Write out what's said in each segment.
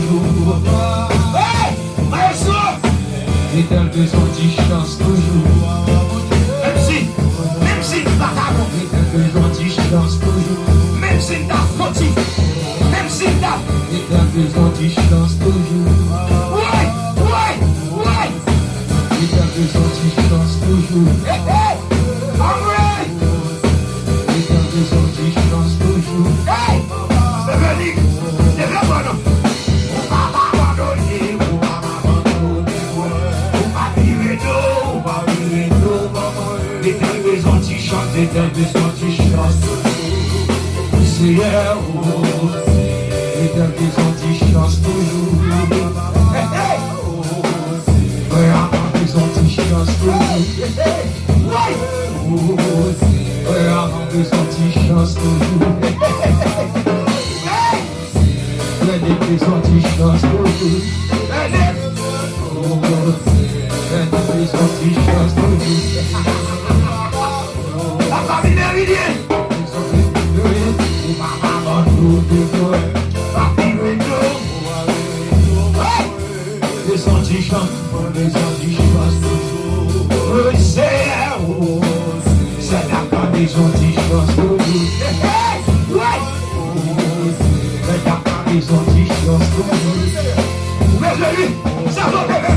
toujours. Hey, maestro! L'éternel besoin de chance toujours. Même si tu vas t'avoir, l'éternel besoin de chance toujours. Même si tu as fautif, même si tu as, l'éternel besoin de chance toujours. Ouais, ouais, ouais. L'éternel besoin de chance toujours. Hey, hey, alright. L'éternel besoin de chance toujours. Hey, c'est venu, c'est vraiment non. L'éternel besoin de chance. C'est hier, l'éternel besoin de chance toujours. Hey, hey. Besoin de chance toujours. Besoin de chance toujours. Besoin de chance toujours. Besoin de chance toujours. La famille méridien. Les antichants, les antichants, c'est la part des antichants. C'est la part des antichants. Mais je lui, ça va bien.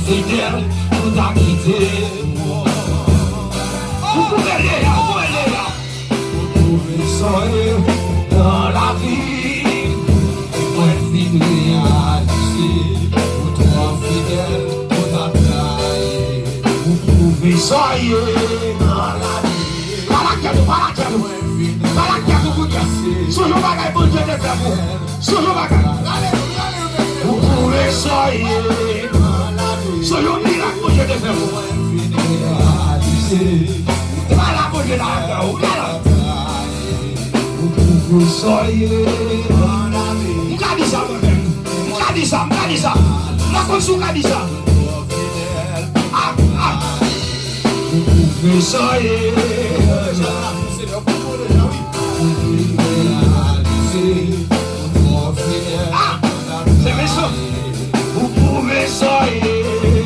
Fidèle, vous a quitté. Vous pouvez aller là, Sonho bacana. Vous pouvez soyez. Sonho miracle, je te fais vous. Voilà, moi je l'ai. Vous soyez. Mkadisa moi-même. Mkadisa. La consou Kadisa. Vous soyez. C'est méchant. Vous pouvez soyez.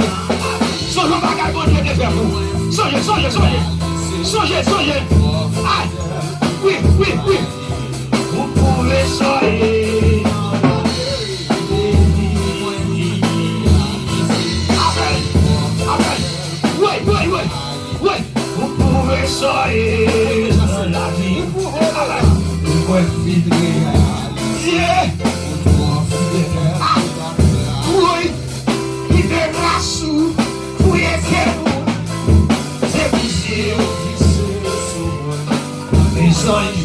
Soyez bagage, bon Dieu de faire vous. Soyez. Aïe. Oui. Vous pouvez soyez. Amen. Oui. Vous pouvez soyez dans la vie. Amen. Vous pouvez vivre. Yeah. Oui. Il est grâce. Oui, c'est vicié. Les anges.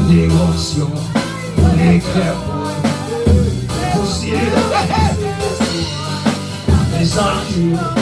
L'émotion, les cœurs, les anges.